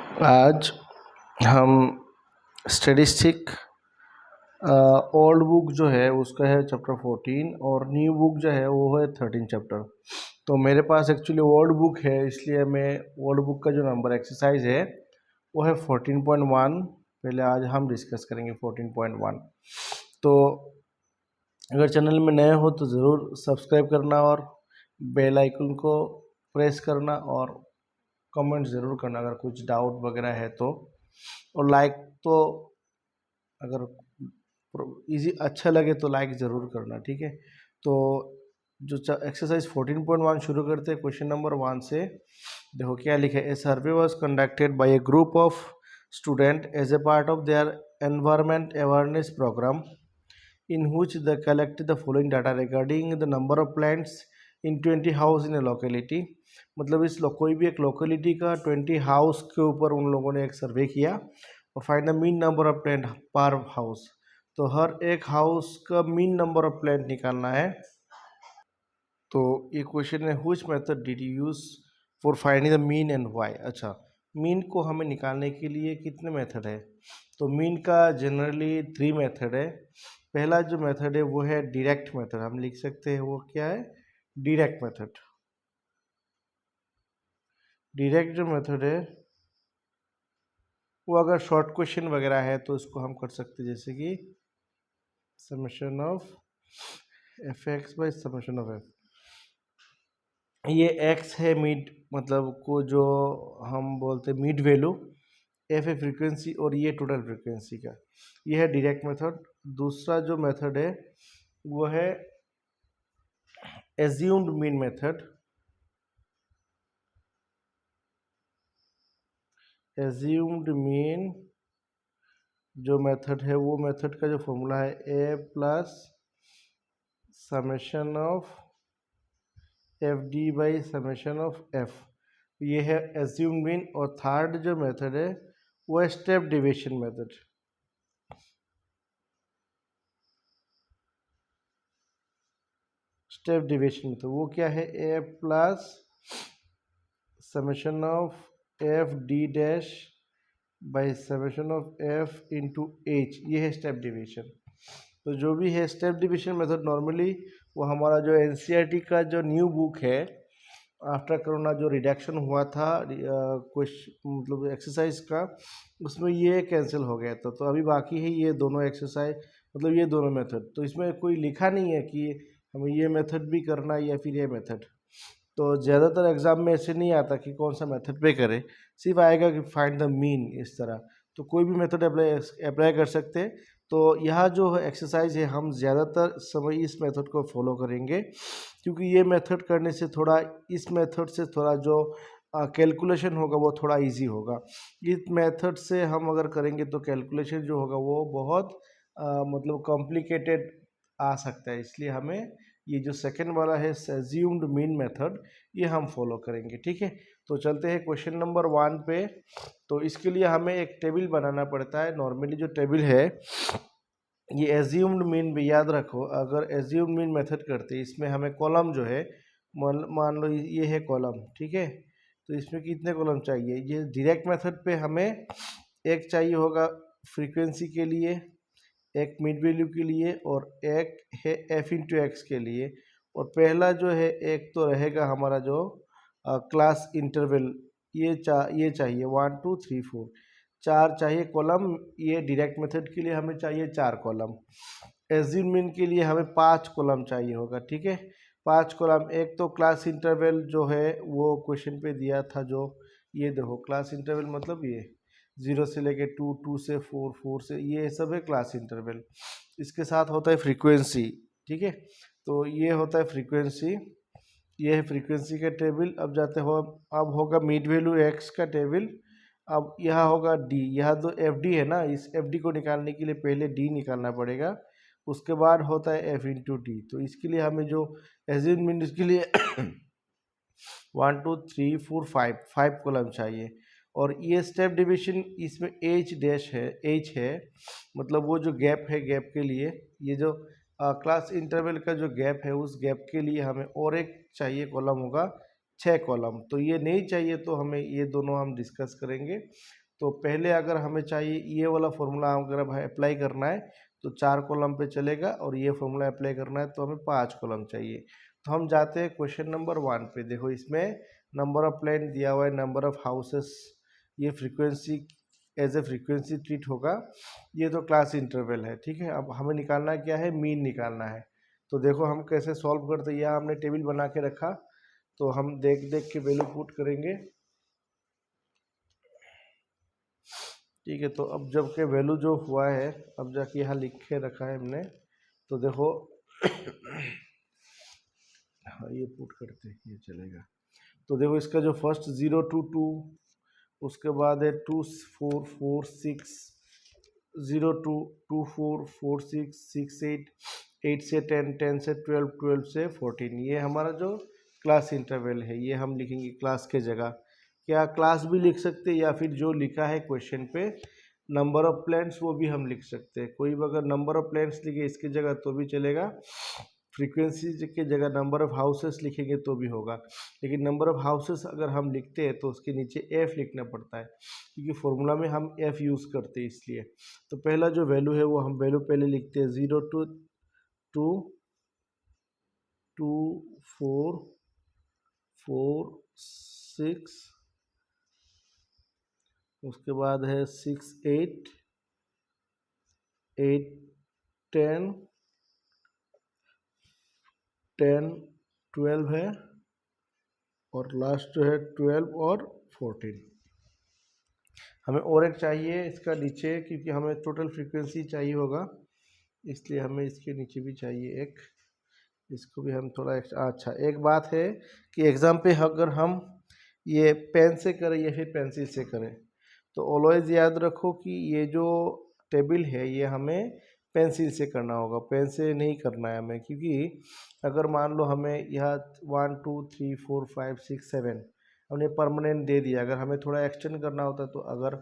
आज हम statistic old book जो है उसका है चैप्टर 14 और न्यू बुक जो है वो है 13 चैप्टर। तो मेरे पास एक्चुअली ओल्ड बुक है, इसलिए मैं ओल्ड बुक का जो नंबर एक्सरसाइज है वो है 14.1। पहले आज हम डिस्कस करेंगे 14.1। तो अगर चैनल में नए हो तो ज़रूर सब्सक्राइब करना और बेल आइकन को प्रेस करना और कमेंट ज़रूर करना अगर कुछ डाउट वगैरह है तो। और लाइक तो अगर इजी अच्छा लगे तो लाइक ज़रूर करना, ठीक है। तो जो एक्सरसाइज 14.1 शुरू करते हैं क्वेश्चन नंबर 1 से। देखो क्या लिखे, a survey was conducted by a group of student as a part of their environment awareness program in which they collected the following data regarding the number of plants in 20 house in A locality. मतलब कोई भी एक locality का 20 house के ऊपर उन लोगों ने एक सर्वे किया और find the mean number of plant per house. तो हर एक हाउस का मीन नंबर ऑफ प्लांट निकालना है। तो ये क्वेश्चन है, which method did you use for finding the mean and why. अच्छा, मीन को हमें निकालने के लिए कितने मेथड है? तो मीन का जनरली 3 मेथड है। पहला जो मेथड है वो है डायरेक्ट मेथड, हम लिख सकते हैं वो क्या है, डायरेक्ट मेथड। डायरेक्ट जो मेथड है वो अगर शॉर्ट क्वेश्चन वगैरह है तो इसको हम कर सकते हैं, जैसे कि summation of F x by summation of F. ये एक्स है मिड, मतलब को जो हम बोलते हैं मिड वैल्यू, एफ है फ्रीक्वेंसी और ये टोटल फ्रीक्वेंसी का। ये है डायरेक्ट मेथड। दूसरा जो मेथड है वो है assumed mean method. Assumed mean जो मेथड है वो मेथड का जो फॉर्मूला है A plus summation of F D by summation of F. ये है एज्यूम्ड मीन। और थर्ड जो मेथड है वो है step deviation method. Step deviation method वो क्या है, A plus summation of F D dash by summation of F into H. ये है स्टेप डिविएशन। तो जो भी है स्टेप डिविएशन मेथड नॉर्मली वो हमारा जो एनसीईआरटी का जो न्यू बुक है आफ्टर कोरोना जो रिडक्शन हुआ था मतलब एक्सरसाइज का, उसमें ये कैंसिल हो गया था। तो अभी बाकी है ये दोनों एक्सरसाइज, मतलब ये दोनों मेथड। तो इसमें कोई लिखा नहीं है कि हमें ये मेथड भी करना है या फिर ये मेथड। तो ज़्यादातर एग्जाम में ऐसे नहीं आता कि कौन सा मेथड पे करें, सिर्फ आएगा कि फाइंड द मीन, इस तरह। तो कोई भी मेथड अप्लाई कर सकते हैं। तो यह जो एक्सरसाइज है हम ज़्यादातर समय इस मेथड को फॉलो करेंगे, क्योंकि ये मेथड करने से थोड़ा इस मेथड से थोड़ा जो कैलकुलेशन होगा वो थोड़ा इजी होगा। इस मेथड से हम अगर करेंगे तो कैलकुलेशन जो होगा वो बहुत मतलब कॉम्प्लिकेटेड आ सकता है। इसलिए हमें ये जो सेकंड वाला है एज्यूम्ड मीन मेथड, ये हम फॉलो करेंगे, ठीक है। तो चलते हैं क्वेश्चन नंबर 1 पे। तो इसके लिए हमें एक टेबल बनाना पड़ता है। नॉर्मली जो टेबल है ये एज्यूम्ड मीन भी याद रखो। अगर एज्यूम्ड मीन मेथड करते हैं इसमें हमें कॉलम जो है मान लो ये है कॉलम, ठीक है। तो इसमें कितने कॉलम चाहिए? ये डायरेक्ट मेथड पे हमें एक चाहिए होगा फ्रीक्वेंसी के लिए, एक मिड वैल्यू के लिए और एक है एफ इंटू एक्स के लिए। और पहला जो है एक तो रहेगा हमारा जो क्लास इंटरवल, ये चाहिए 1 2 3 4, 4 चाहिए कॉलम। ये डायरेक्ट मेथड के लिए हमें चाहिए 4 कॉलम। एज्यूम मीन के लिए हमें 5 कॉलम चाहिए होगा, ठीक है। 5 कॉलम। एक तो क्लास इंटरवल जो है वो क्वेश्चन पे दिया था, जो ये देखो क्लास इंटरवल मतलब ये 0 से लेके 2, 2 से 4, 4 से, ये सब है क्लास इंटरवल। इसके साथ होता है फ्रीक्वेंसी, ठीक है। तो ये होता है फ्रीक्वेंसी, ये है फ्रीक्वेंसी का टेबल। अब जाते हो, अब होगा मिड वैल्यू एक्स का टेबल। अब यहाँ होगा डी, यहाँ तो एफ डी है ना, इस एफ डी को निकालने के लिए पहले डी निकालना पड़ेगा, उसके बाद होता है एफ इंटू डी। तो इसके लिए हमें जो एज्यूम मीन इसके लिए 1 2 3 4 5 कॉलम चाहिए। और ये स्टेप डिविजन इसमें एच डैश है, एच है मतलब वो जो गैप है, गैप के लिए ये जो क्लास इंटरवल का जो गैप है उस गैप के लिए हमें और एक चाहिए कॉलम होगा 6 कॉलम, तो ये नहीं चाहिए तो हमें ये दोनों हम डिस्कस करेंगे। तो पहले अगर हमें चाहिए ये वाला फॉर्मूला अगर हमें अप्लाई करना है तो 4 कॉलम पे चलेगा, और ये फॉर्मूला अप्लाई करना है तो हमें 5 कॉलम चाहिए। तो हम जाते हैं क्वेश्चन नंबर 1 पे। देखो इसमें नंबर ऑफ प्लेन दिया हुआ है, नंबर ऑफ हाउसेस, ये frequency as a frequency treat होगा, ये तो क्लास इंटरवल है, ठीक है। अब हमें निकालना क्या है, मीन निकालना है। तो देखो हम कैसे सॉल्व करते हैं, यहाँ हमने टेबल बना के रखा, तो हम देख देख के वैल्यू पुट करेंगे, ठीक है। तो अब जब के वैल्यू जो हुआ है, अब जाके यहाँ लिख के रखा है हमने, तो देखो हाँ ये पुट करते हैं, ये चलेगा। तो देखो इसका जो फर्स्ट 0 2 2, उसके बाद है 2 4 4 6 0 2 2 4 4 6 6 8 8 से 10 10 से 12 12 से 14, ये हमारा जो क्लास इंटरवल है, ये हम लिखेंगे क्लास के जगह। क्या क्लास भी लिख सकते हैं, या फिर जो लिखा है क्वेश्चन पे नंबर ऑफ प्लेन्स, वो भी हम लिख सकते हैं। कोई भी अगर नंबर ऑफ प्लेन्स लिखे इसकी जगह तो भी चलेगा, फ्रीक्वेंसी की जगह नंबर ऑफ हाउसेस लिखेंगे तो भी होगा। लेकिन नंबर ऑफ हाउसेस अगर हम लिखते हैं तो उसके नीचे एफ लिखना पड़ता है, क्योंकि फॉर्मूला में हम एफ यूज़ करते हैं इसलिए। तो पहला जो वैल्यू है वो हम वैल्यू पहले लिखते हैं 0 2 2 2 4 4 6, उसके बाद है 6 8 8 10 10 12 है, और लास्ट जो है 12 और 14। हमें और एक चाहिए इसका नीचे, क्योंकि हमें टोटल फ्रीक्वेंसी चाहिए होगा, इसलिए हमें इसके नीचे भी चाहिए एक, इसको भी हम थोड़ा एक्स्ट्रा। अच्छा एक बात है कि एग्ज़ाम पे अगर हम ये पेन से करें या फिर पेंसिल से करें, तो ऑलवेज याद रखो कि ये जो टेबल है ये हमें पेंसिल से करना होगा, पेन से नहीं करना है हमें। क्योंकि अगर मान लो हमें यहाँ 1 2 3 4 5 6 7 हमने परमानेंट दे दिया, अगर हमें थोड़ा एक्सटेंड करना होता तो अगर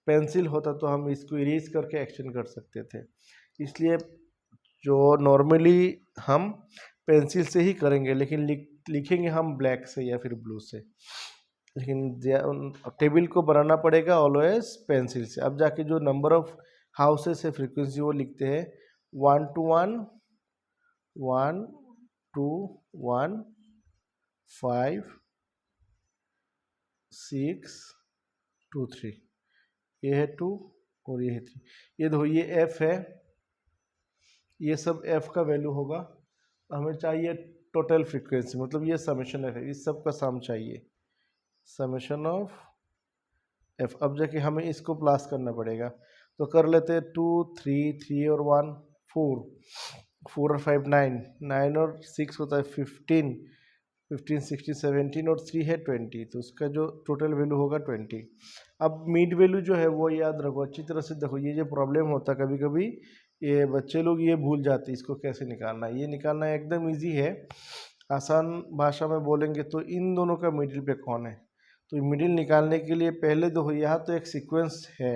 पेंसिल होता तो हम इसको इरेज करके एक्सटेंड कर सकते थे। इसलिए जो नॉर्मली हम पेंसिल से ही करेंगे, लेकिन लिखेंगे हम ब्लैक से या फिर ब्लू से, लेकिन टेबल को बनाना पड़ेगा ऑलवेज पेंसिल से। अब जाके जो नंबर ऑफ हाउसेस है फ्रीक्वेंसी वो लिखते हैं 1 to 1 1 2 1 5 6 2 3, ये है 2 और ये है 3। ये देखो ये एफ है, ये सब एफ का वैल्यू होगा। हमें चाहिए टोटल फ्रीक्वेंसी, मतलब ये समेशन है, इस सब का सम चाहिए, समेशन ऑफ एफ। अब जाके हमें इसको प्लस करना पड़ेगा, तो कर लेते हैं 2 3 3 और 1 4 4 और 5 9 9 और 6 होता है 15 15 16 17 और 3 है 20, तो उसका जो टोटल वैल्यू होगा 20। अब मिड वैल्यू जो है वो याद रखो अच्छी तरह से। देखो ये जो प्रॉब्लम होता है कभी कभी, ये बच्चे लोग ये भूल जाते हैं इसको कैसे निकालना है। ये निकालना एकदम ईजी है, आसान भाषा में बोलेंगे तो इन दोनों का मिडिल पे कौन है। तो मिडिल निकालने के लिए पहले देखो यहाँ तो एक सीक्वेंस है,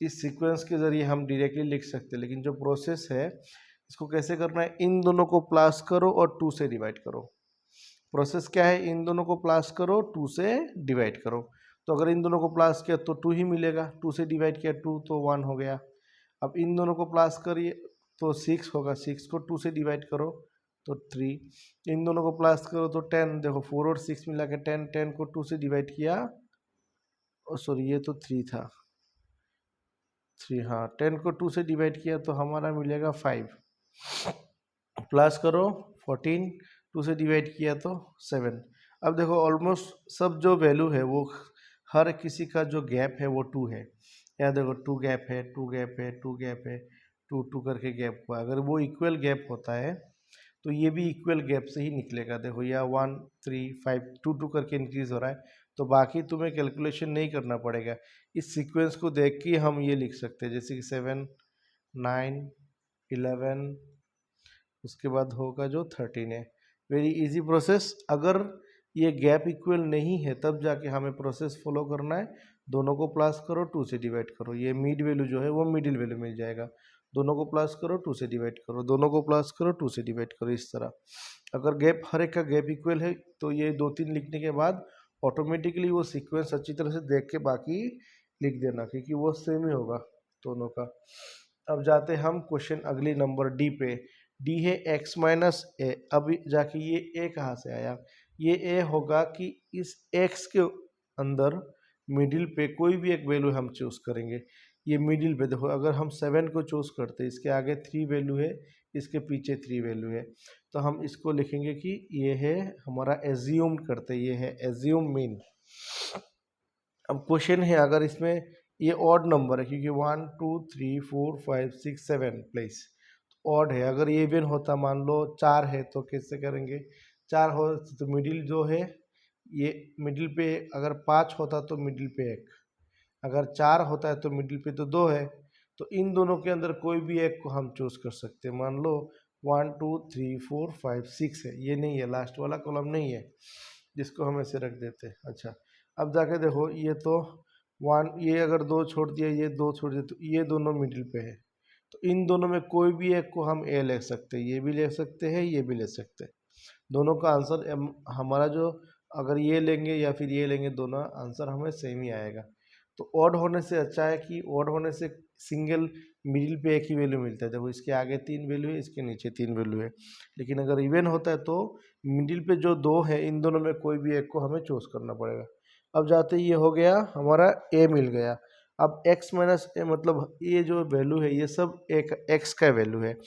इस सीक्वेंस के ज़रिए हम डायरेक्टली लिख सकते हैं, लेकिन जो प्रोसेस है इसको कैसे करना है, इन दोनों को प्लस करो और 2 से डिवाइड करो। प्रोसेस क्या है, इन दोनों को प्लस करो 2 से डिवाइड करो। तो अगर इन दोनों को प्लस किया तो 2 ही मिलेगा, 2 से डिवाइड किया 2 तो 1 हो गया। अब इन दोनों को प्लस करिए तो 6 होगा, 6 को 2 से डिवाइड करो तो 3, इन दोनों को प्लस करो तो 10। देखो 4 और 6 मिला के 10, 10 को 2 से डिवाइड किया, सॉरी ये तो 3 था, 3 हाँ, 10 को 2 से डिवाइड किया तो हमारा मिलेगा 5, प्लस करो 14 2 से डिवाइड किया तो 7। अब देखो ऑलमोस्ट सब जो वैल्यू है वो हर किसी का जो गैप है वो 2 है। यहाँ देखो 2 गैप है 2 गैप है 2 गैप है 2 2 करके गैप हुआ। अगर वो इक्वल गैप होता है तो ये भी इक्वल गैप से ही निकलेगा। देखो यह 1 3 5 2 2 करके इंक्रीज हो रहा है, तो बाकी तुम्हें कैलकुलेशन नहीं करना पड़ेगा, इस सीक्वेंस को देख के हम ये लिख सकते हैं, जैसे कि 7 9 11, उसके बाद होगा जो 13 है। Very easy process. अगर ये गैप इक्वल नहीं है तब जाके हमें प्रोसेस फॉलो करना है, दोनों को प्लस करो 2 से डिवाइड करो, ये मिड वैल्यू जो है वो मिडिल वैल्यू मिल जाएगा। दोनों को प्लस करो, 2 से डिवाइड करो, दोनों को प्लस करो, 2 से डिवाइड करो, इस तरह। अगर गैप हर एक का गैप इक्वल है तो ये 2-3 लिखने के बाद ऑटोमेटिकली वो सीक्वेंस अच्छी तरह से देख के बाकी लिख देना, क्योंकि वो सेम ही होगा दोनों का। अब जाते हम क्वेश्चन अगली नंबर डी पे। डी है x माइनस ए। अब जाके ये ए कहाँ से आया? ये ए होगा कि इस x के अंदर मिडिल पे कोई भी एक वैल्यू हम चूज करेंगे। ये मिडिल पे देखो, अगर हम 7 को चूज करते हैं, इसके आगे 3 वैल्यू है, इसके पीछे 3 वैल्यू है, तो हम इसको लिखेंगे कि ये है हमारा एज्यूम करते, ये है एज्यूम मीन। अब क्वेश्चन है, अगर इसमें ये ऑड नंबर है क्योंकि 1 2 3 4 5 6 7 प्लेस ऑड है। अगर ये इवन होता, मान लो 4 है, तो कैसे करेंगे? 4 हो तो मिडिल जो है ये मिडिल पे, अगर 5 होता तो मिडिल पे 1, अगर 4 होता है तो मिडिल पे तो 2 है। तो इन दोनों के अंदर कोई भी एक को हम चूज कर सकते हैं। मान लो 1 2 3 4 5 6 है, ये नहीं है, लास्ट वाला कॉलम नहीं है, जिसको हम ऐसे रख देते हैं। अच्छा, अब जाके देखो, ये तो 1, ये अगर 2 छोड़ दिया, ये 2 छोड़ दिया, तो ये दोनों मिडिल पे है। तो इन दोनों में कोई भी एक को हम ए ले सकते हैं, ये भी ले सकते हैं, ये भी ले सकते हैं। दोनों का आंसर हमारा जो, अगर ये लेंगे या फिर ये लेंगे, दोनों आंसर हमें सेम ही आएगा। तो ऑड होने से अच्छा है कि ऑड होने से सिंगल मिडिल पे एक ही वैल्यू मिलता है। देखो, इसके आगे 3 वैल्यू है, इसके नीचे 3 वैल्यू है। लेकिन अगर इवन होता है तो मिडिल पे जो 2 है, इन दोनों में कोई भी एक को हमें चूज करना पड़ेगा। अब जाते ही ये हो गया हमारा ए मिल गया। अब x माइनस ए मतलब ये जो वैल्यू है, ये सब एक x का वैल्यू है।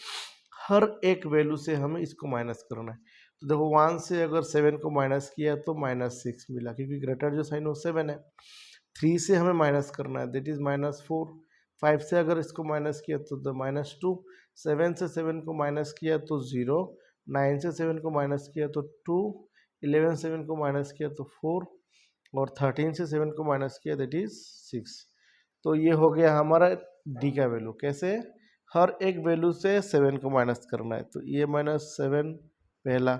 हर एक वैल्यू से हमें इसको माइनस करना है। तो देखो, 1 से अगर 7 को माइनस किया तो -6 मिला, क्योंकि ग्रेटर जो साइन वो 7 है। 3 से हमें माइनस करना है, दैट इज -4। 5 से अगर इसको माइनस किया तो -2। 7 से 7 को माइनस किया तो 0। 9 से 7 को माइनस किया तो 2। 11 से 7 को माइनस किया तो 4। और 13 से 7 को माइनस किया दैट इज 6। तो ये हो गया हमारा डी का वैल्यू। कैसे? हर एक वैल्यू से 7 को माइनस करना है। तो ये -7 पहला,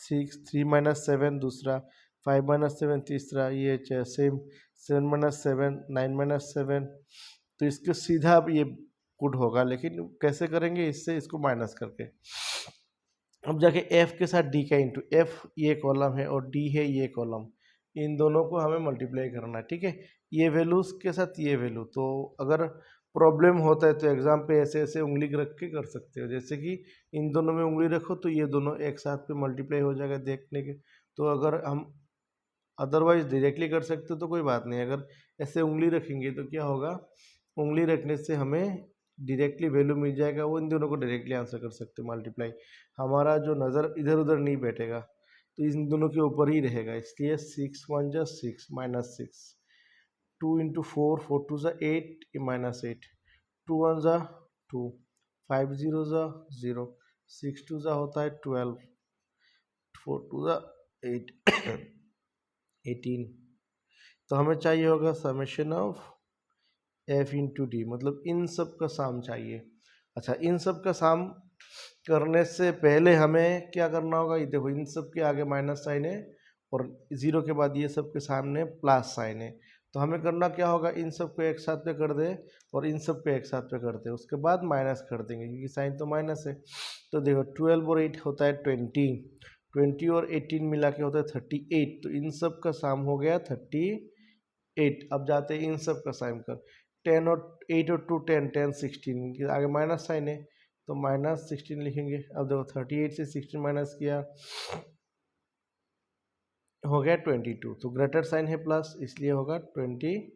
3 माइनस 7 दूसरा, 5 माइनस 7 तीसरा, ये सेम 7 माइनस 7, 9 माइनस 7। तो इसको सीधा अब ये पुट होगा, लेकिन कैसे करेंगे? इससे इसको माइनस करके। अब जाके एफ के साथ डी का इंटू, एफ ये कॉलम है और डी है ये कॉलम, इन दोनों को हमें मल्टीप्लाई करना है। ठीक है, ये वैल्यूज के साथ ये वैल्यू। तो अगर प्रॉब्लम होता है तो एग्जाम पे ऐसे ऐसे उंगली रख के कर सकते हो, जैसे कि इन दोनों में उंगली रखो तो ये दोनों एक साथ पे मल्टीप्लाई हो जाएगा देखने के। तो अगर हम अदरवाइज डायरेक्टली कर सकते हो तो कोई बात नहीं, अगर ऐसे उंगली रखेंगे तो क्या होगा? उंगली रखने से हमें डायरेक्टली वैल्यू मिल जाएगा, वो इन दोनों को डायरेक्टली आंसर कर सकते हैं मल्टीप्लाई। हमारा जो नज़र इधर उधर नहीं बैठेगा, तो इन दोनों के ऊपर ही रहेगा। इसलिए 6 1 जा 6 -6, 2 इंटू 4, 4 2 जा 8 -8, 2 1 जा 2, 5 0 जा 0, 6 2 जा होता है 12, 4 2 जा 8 18। तो हमें चाहिए होगा summation of F into D, मतलब इन सब का साम चाहिए। अच्छा, इन सब का साम करने से पहले हमें क्या करना होगा? ये देखो, इन सब के आगे माइनस साइन है और 0 के बाद ये सब के सामने प्लस साइन है। तो हमें करना क्या होगा? इन सब को एक साथ पे कर दे और इन सब को एक साथ पे कर दे, उसके बाद माइनस कर देंगे क्योंकि साइन तो माइनस है। तो देखो, 12 और 8 होता है 20, 20 और 18 मिला के होता है 38। तो इन सब का साम हो गया 38। अब जाते हैं इन सब का साम कर, 10 और 8 और 2 10, 10 16 आगे माइनस साइन है तो -16 लिखेंगे। अब देखो, 38 से 16 माइनस किया हो गया 22। तो ग्रेटर साइन है प्लस, इसलिए होगा 22।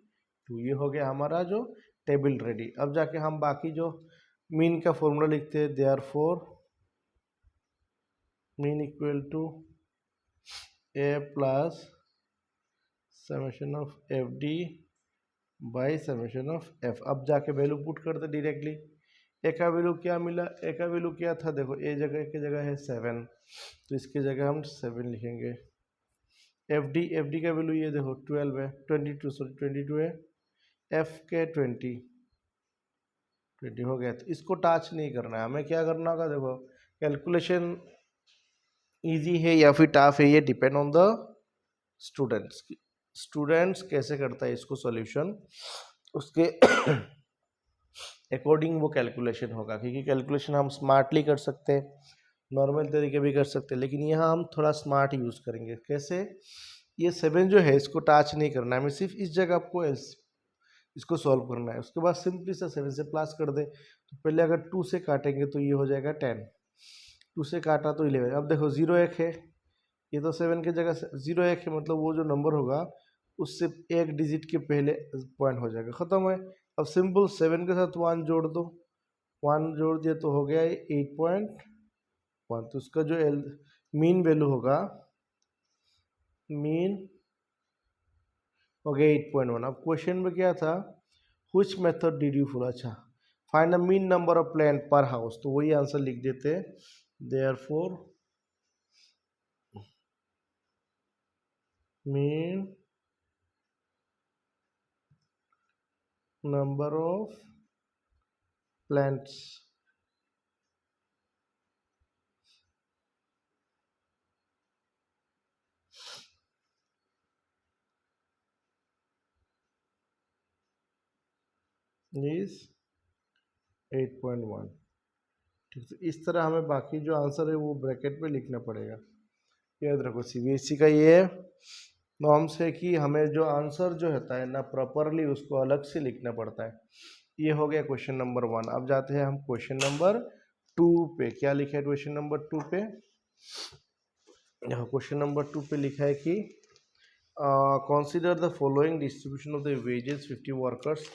ये हो गया हमारा जो टेबल रेडी। अब जाके हम बाकी जो मीन का फॉर्मूला लिखते हैं, therefore mean equal to A plus summation of F D by summation of F. अब जाके वैल्यू पुट करते डायरेक्टली। ए का वैल्यू क्या मिला? ए का वैल्यू क्या था? देखो, ए जगह की जगह है 7, तो इसकी जगह हम 7 लिखेंगे। एफ डी का वैल्यू ये देखो 12 है, 22 है। एफ के 20 हो गया। तो इसको टच नहीं करना है, हमें क्या करना होगा? देखो, कैलकुलेशन इजी है या फिर टफ है, ये डिपेंड ऑन द स्टूडेंट्स कैसे करता है इसको सॉल्यूशन उसके अकॉर्डिंग वो कैलकुलेशन होगा, क्योंकि कैलकुलेशन हम स्मार्टली कर सकते हैं, नॉर्मल तरीके भी कर सकते हैं, लेकिन यहाँ हम थोड़ा स्मार्ट यूज़ करेंगे। कैसे? ये 7 जो है इसको टच नहीं करना है, हमें सिर्फ इस जगह आपको इसको सॉल्व करना है। उसके बाद सिंपली सा 7 से प्लस कर दे। तो पहले अगर 2 से काटेंगे तो ये हो जाएगा 10, 2 से काटा तो 11। अब देखो 0 1 है, ये तो 7 की जगह 0 1 है, मतलब वो जो नंबर होगा उससे एक डिजिट के पहले पॉइंट हो जाएगा, ख़त्म है। अब सिंपल 7 के साथ 1 जोड़ दो, 1 जोड़ दिया तो हो गया 8.1। तो उसका जो मीन वैल्यू होगा, मीन हो गया 8.1। अब क्वेश्चन में क्या था, which method did you follow? अच्छा, find the mean number of plant per house, तो वही आंसर लिख देते हैं। Therefore mean number of plants is 8.1। ठीक है, इस तरह हमें बाकी जो आंसर है वो ब्रैकेट में लिखना पड़ेगा। याद रखो सीबीएसई का ये नॉर्म्स है कि हमें जो आंसर जो होता है ना प्रॉपरली उसको अलग से लिखना पड़ता है। ये हो गया क्वेश्चन नंबर 1। अब जाते हैं हम क्वेश्चन नंबर 2 पे। क्या लिखा है क्वेश्चन नंबर 2 पे? यहाँ क्वेश्चन नंबर 2 पे लिखा है कि consider the following distribution of the wages 50 workers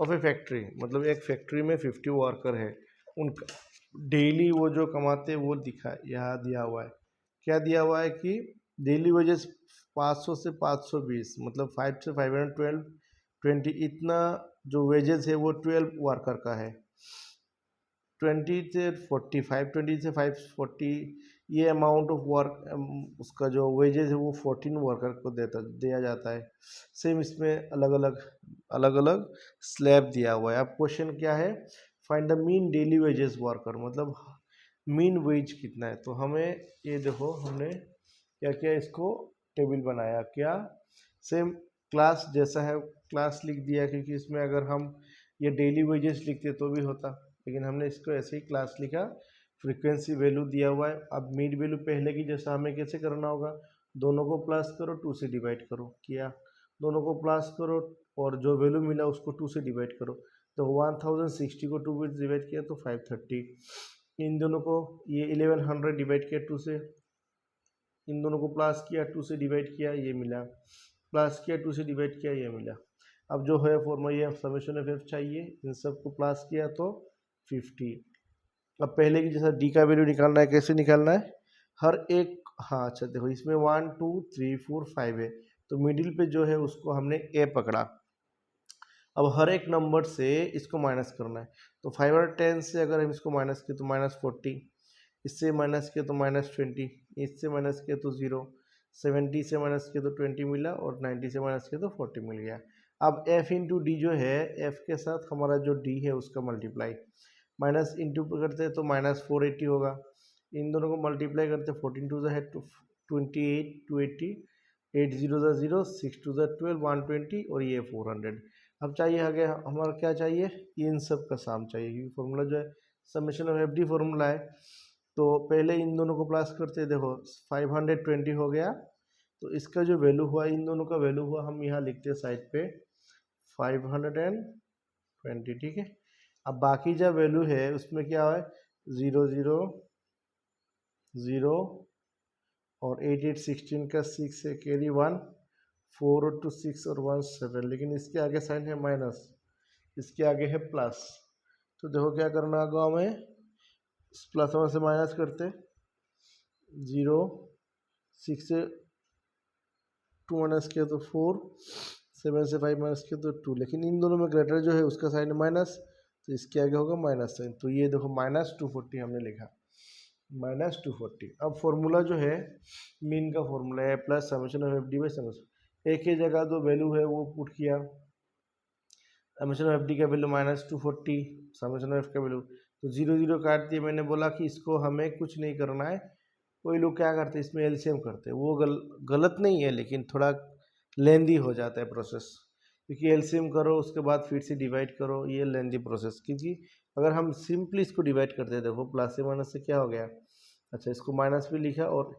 of A factory. मतलब एक फैक्ट्री में 50 वर्कर है, उनका डेली वो जो कमाते हैं वो दिखा यहाँ दिया हुआ है। क्या दिया हुआ है कि डेली वेजेस 500 से 520, मतलब 5 से 512 20, इतना जो वेजेस है वो 12 वर्कर का है। 20 से 45, 20 से 540 ये अमाउंट ऑफ वर्क, उसका जो वेजेस है वो 14 वर्कर को दिया जाता है। सेम इसमें अलग अलग स्लैब दिया हुआ है। अब क्वेश्चन क्या है, find the mean daily wages worker, मतलब मीन वेज कितना है। तो हमें ये देखो हमने क्या किया, इसको टेबल बनाया। क्या? सेम क्लास जैसा है, क्लास लिख दिया, क्योंकि इसमें अगर हम ये डेली वेजेस लिखते तो भी होता, लेकिन हमने इसको ऐसे ही क्लास लिखा। फ्रीक्वेंसी वैल्यू दिया हुआ है। अब मीन वैल्यू पहले की जैसा हमें कैसे करना होगा, दोनों को प्लस करो, 2 से डिवाइड करो। किया, दोनों को प्लस करो और जो वैल्यू मिला उसको 2 से डिवाइड करो। तो 1060 को 2 से डिवाइड किया तो 530। इन दोनों को ये 1100 डिवाइड किया 2 से, इन दोनों को प्लस किया 2 से डिवाइड किया, ये मिला। प्लस किया 2 से डिवाइड किया, ये मिला। अब जो है फॉर्मूला ये समेशन ऑफ एफ चाहिए, इन सबको प्लस किया तो 50। अब पहले की जैसा डी का वैल्यू निकालना है, कैसे निकालना है? हर एक, हाँ अच्छा देखो इसमें 1 2 3 4 5 है, तो मिडिल पे जो है उसको हमने ए पकड़ा। अब हर एक नंबर से इसको माइनस करना है। तो 510 से अगर हम इसको माइनस किए तो -40, इससे माइनस किए तो -20, इससे माइनस किए तो 0, 70 से माइनस किए तो 20 मिला, और 90 से माइनस किए तो 40 मिल गया। अब f इंटू डी जो है, f के साथ हमारा जो d है उसका मल्टीप्लाई, माइनस इंटू करते हैं तो -480 होगा। इन दोनों को मल्टीप्लाई करते 14 टू ज़ है 28, 280, 8 0 ज़ा 0, 6 2 ज़ा 12, 120 और ये 400। अब चाहिए आगे हमारा क्या चाहिए, इन सब का साम चाहिए, क्योंकि फॉर्मूला जो है summation of F D formula है। तो पहले इन दोनों को प्लस करते देखो 520 हो गया, तो इसका जो वैल्यू हुआ, इन दोनों का वैल्यू हुआ, हम यहाँ लिखते हैं साइड पे 520, ठीक है। अब बाकी जो वैल्यू है उसमें क्या है, 0 0 0 और 8 8 16 का 6 है, कैरी 1, 4 और 2 6 और 1 7, लेकिन इसके आगे साइन है माइनस, इसके आगे है प्लस। तो देखो क्या करना होगा हमें, प्लस वन से माइनस करते, 0 6 से 2 माइनस किया तो 4, 7 से 5 माइनस किया तो 2, लेकिन इन दोनों में ग्रेटर जो है उसका साइन है माइनस, तो इसके आगे होगा माइनस साइन। तो ये देखो -240 हमने लिखा, -240। अब फॉर्मूला जो है मीन का फॉर्मूला है plus summation of F D by summation, एक ही जगह जो वैल्यू है वो पुट किया, समेशन ऑफ एफ डी का वैल्यू -240, समेशन ऑफ एफ का वैल्यू, तो 0 0 काट दिए। मैंने बोला कि इसको हमें कुछ नहीं करना है, कोई लोग क्या करते हैं इसमें एलसीएम करते हैं, वो गलत नहीं है, लेकिन थोड़ा लेंदी हो जाता है प्रोसेस। क्योंकि एलसीएम करो उसके बाद फिर से डिवाइड करो, ये लेंथी प्रोसेस। क्योंकि अगर हम सिंपली इसको डिवाइड करते हैं, देखो प्लस से माइनस से क्या हो गया, अच्छा इसको माइनस भी लिखा और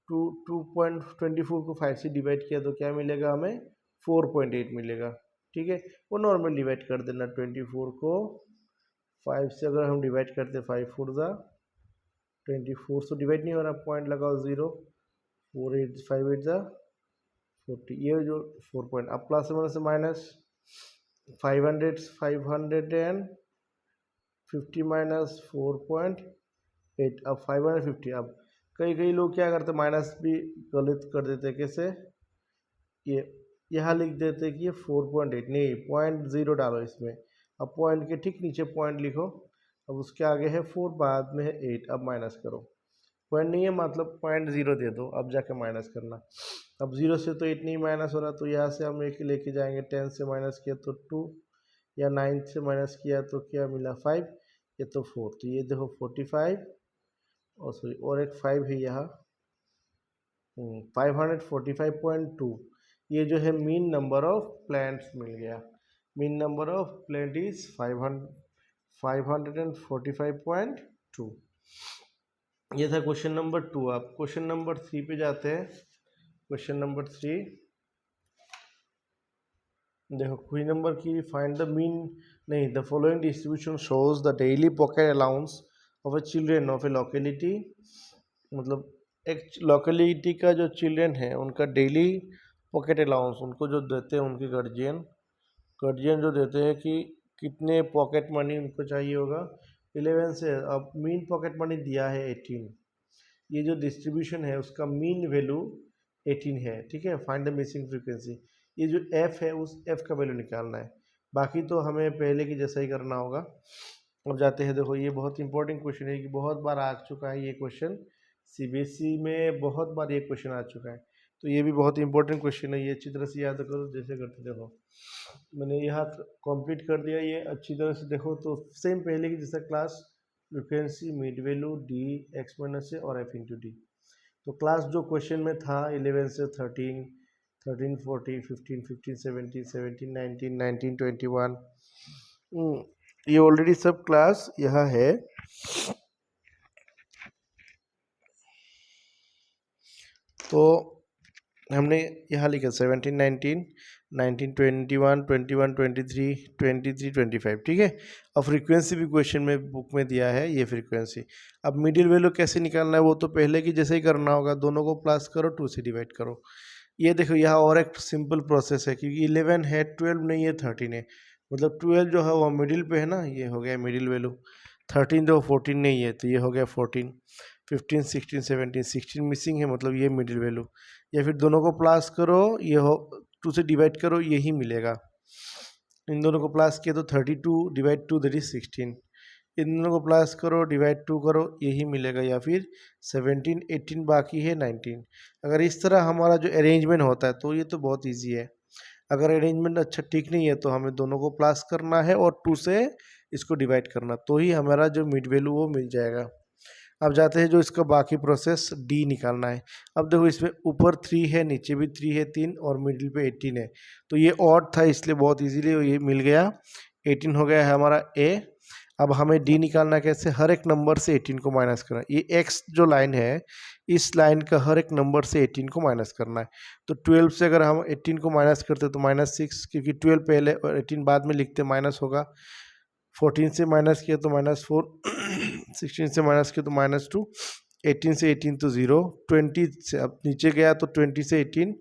2.24 को 5 से डिवाइड किया तो क्या मिलेगा हमें, 4.8 मिलेगा। ठीक है, वो नॉर्मल डिवाइड कर देना, 24 को 5 से अगर हम डिवाइड करते 5 4 ज़ा 24 से डिवाइड नहीं हो रहा, पॉइंट लगाओ 0, 4 8 5 8 ज़ा 40, ये जो 4 पॉइंट, अब प्लस माइनस से माइनस 550 माइनस 4.8, अब 550। अब कई लोग क्या करते माइनस भी गलत कर देते, कैसे, ये यहाँ लिख देते कि ये 4.8 नहीं, 0.0 डालो इसमें, अब पॉइंट के ठीक नीचे पॉइंट लिखो, अब उसके आगे है 4, बाद में है 8, अब माइनस करो, पॉइंट नहीं है मतलब 0.0 दे दो, अब जाके माइनस करना। अब 0 से तो 8 नहीं माइनस हो रहा, तो यहाँ से हम एक लेके जाएंगे, 10 से माइनस किया तो 2, या 9 से माइनस किया तो क्या मिला 5, ये तो 4, तो ये देखो 45 और सॉरी और एक 5 है यहाँ, 545.2, ये जो है मीन नंबर ऑफ प्लांट्स मिल गया। Mean number of plant is 545.2। ये था क्वेश्चन नंबर 2। आप क्वेश्चन नंबर 3 पे जाते हैं। क्वेश्चन नंबर 3 देखो, क्वेश्चन नंबर की फाइंड द मीन, नहीं, the following distribution shows the daily pocket allowance of a children of A locality, मतलब एक लोकेलिटी का जो चिल्ड्रेन है उनका डेली पॉकेट अलाउंस उनको जो देते हैं उनके गार्जियन जो देते हैं कि कितने पॉकेट मनी उनको चाहिए होगा 11 से। अब मीन पॉकेट मनी दिया है 18, ये जो डिस्ट्रीब्यूशन है उसका मीन वैल्यू 18 है। ठीक है, फाइंड द मिसिंग फ्रीक्वेंसी, ये जो एफ है उस एफ का वैल्यू निकालना है, बाकी तो हमें पहले की जैसा ही करना होगा। अब जाते हैं, देखो ये बहुत इंपॉर्टेंट क्वेश्चन है कि बहुत बार आ चुका है ये क्वेश्चन, सीबीएसई में बहुत बार ये क्वेश्चन आ चुका है, तो ये भी बहुत इंपॉर्टेंट क्वेश्चन है, ये अच्छी तरह से याद करो जैसे करते। देखो मैंने यहाँ कंप्लीट कर दिया, ये अच्छी तरह से देखो, तो सेम पहले की जैसा class, frequency, mid value, D x minus से और एफ इंटू डी। तो क्लास जो क्वेश्चन में था 11 से 13, 13 14 15 15 17 17 19 19 21, ये ऑलरेडी सब क्लास यहाँ है। तो हमने यहाँ लिखा 17 19 19 21 21 23 23 25। ठीक है, अब फ्रीक्वेंसी भी क्वेश्चन में बुक में दिया है ये फ्रीक्वेंसी। अब मिडिल वैल्यू कैसे निकालना है, वो तो पहले की जैसे ही करना होगा, दोनों को प्लस करो, 2 से डिवाइड करो। ये देखो यहाँ और एक सिंपल प्रोसेस है, क्योंकि 11 है, 12 नहीं है, 13 है, मतलब 12 जो है वो मिडिल पे है ना, ये हो गया मिडिल वैल्यू। 13 जो 14 नहीं है, तो ये हो गया 14। 15 16 17 16 मिसिंग है, मतलब ये मिडिल वैल्यू। या फिर दोनों को प्लस करो, ये हो 2 से डिवाइड करो, यही मिलेगा। इन दोनों को प्लस किया तो 32 डिवाइड 2 दैट इज 16। इन दोनों को प्लस करो, डिवाइड 2 करो, यही मिलेगा। या फिर 17 18 बाकी है 19। अगर इस तरह हमारा जो अरेंजमेंट होता है तो ये तो बहुत ईजी है। अगर अरेंजमेंट अच्छा ठीक नहीं है तो हमें दोनों को प्लस करना है और 2 से इसको डिवाइड करना, तो ही हमारा जो मिड वैल्यू वो मिल जाएगा। अब जाते हैं जो इसका बाकी प्रोसेस डी निकालना है। अब देखो इसमें ऊपर 3 है, नीचे भी 3 है, 3 और मिडिल पे 18 है, तो ये ऑड था इसलिए बहुत इजीली ये मिल गया। 18 हो गया है हमारा ए। अब हमें डी निकालना कैसे, हर एक नंबर से 18 को माइनस करना। ये एक्स जो लाइन है, इस लाइन का हर एक नंबर से 18 को माइनस करना है। तो 12 से अगर हम 18 को माइनस करते तो -6, क्योंकि 12 पहले और 18 बाद में लिखते माइनस होगा। 14 से माइनस किया तो -4, 16 से माइनस किया तो -2, 18 से 18 तो 0, 20 से अब नीचे गया तो 20 से 18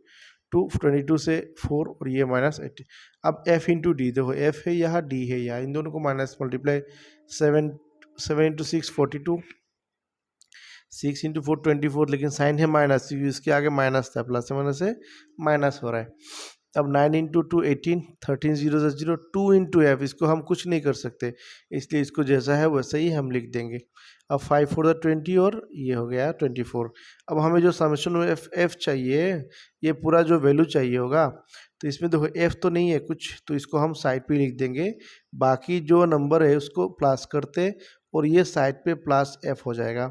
2, 22 से 4 और ये -18। अब f इंटू डी, देखो f है यहाँ, d है यहाँ, इन दोनों को माइनस मल्टीप्लाई 7 इंटू 6 42, 6 इंटू 4 24, लेकिन साइन है माइनस, इसके आगे माइनस था, प्लस से माइनस से माइनस हो रहा है। अब 9 इंटू 2 18, 13 0 से 0, 2 इंटू एफ, इसको हम कुछ नहीं कर सकते, इसलिए इसको जैसा है वैसा ही हम लिख देंगे। अब 5 4 20 और ये हो गया 24। अब हमें जो समेशन एफ चाहिए, ये पूरा जो वैल्यू चाहिए होगा, तो इसमें देखो एफ तो नहीं है कुछ, तो इसको हम साइड पे लिख देंगे, बाकी जो नंबर है उसको प्लस करते और ये साइड पे प्लस एफ हो जाएगा,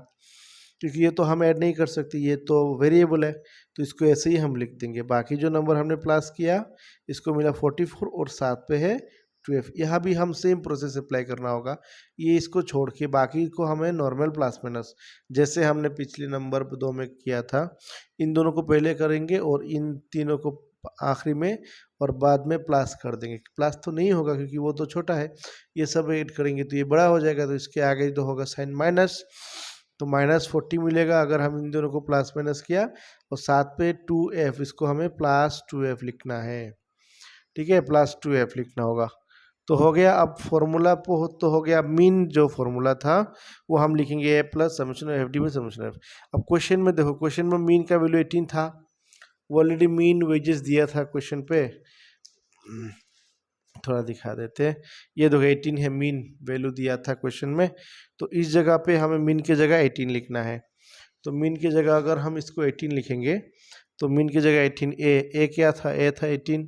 क्योंकि ये तो हम ऐड नहीं कर सकते, ये तो वेरिएबल है, तो इसको ऐसे ही हम लिख देंगे। बाकी जो नंबर हमने प्लस किया इसको मिला 44 और साथ पे है 12। यहाँ भी हम सेम प्रोसेस अप्लाई करना होगा, ये इसको छोड़ के बाकी को हमें नॉर्मल प्लस माइनस जैसे हमने पिछले नंबर 2 में किया था, इन दोनों को पहले करेंगे और इन तीनों को आखिरी में और बाद में प्लस कर देंगे। प्लस तो नहीं होगा क्योंकि वो तो छोटा है, ये सब ऐड करेंगे तो ये बड़ा हो जाएगा, तो इसके आगे तो होगा साइन माइनस, तो -40 मिलेगा अगर हम इन दोनों को प्लस माइनस किया, और साथ पे 2f, इसको हमें +2f लिखना है। ठीक है, +2f लिखना होगा। तो हो गया। अब फॉर्मूला तो हो गया, मीन जो फॉर्मूला था वो हम लिखेंगे a plus summation F D में समेशन एफ। अब क्वेश्चन में देखो, क्वेश्चन में मीन का वैल्यू 18 था, वो ऑलरेडी मीन वेजेस दिया था क्वेश्चन पे, थोड़ा दिखा देते हैं। ये देखो 18 है, मीन वैल्यू दिया था क्वेश्चन में, तो इस जगह पे हमें मीन की जगह 18 लिखना है। तो मीन की जगह अगर हम इसको 18 लिखेंगे तो मीन की जगह 18, ए क्या था, ए था 18।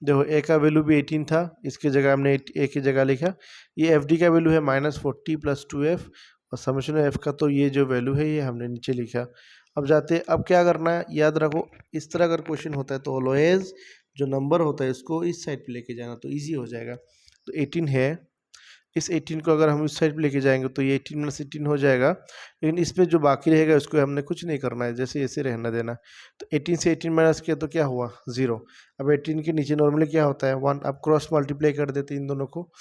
देखो ए का वैल्यू भी 18 था, इसकी जगह हमने ए की जगह लिखा। ये एफ डी का वैल्यू है -40 + 2f, और समेशन एफ का तो ये जो वैल्यू है ये हमने नीचे लिखा। अब जाते, अब क्या करना है, याद रखो इस तरह अगर क्वेश्चन होता है तो ऑलवेज जो नंबर होता है इसको इस साइड पे लेके जाना, तो इजी हो जाएगा। तो 18 है, इस 18 को अगर हम इस साइड पे लेके जाएंगे तो ये 18 - 18 हो जाएगा, लेकिन इसमें जो बाकी रहेगा उसको हमने कुछ नहीं करना है, जैसे ऐसे रहना देना। तो 18 से 18 माइनस किया तो क्या हुआ, 0। अब 18 के नीचे नॉर्मली क्या होता है, 1। अब क्रॉस मल्टीप्लाई कर देते इन दोनों को,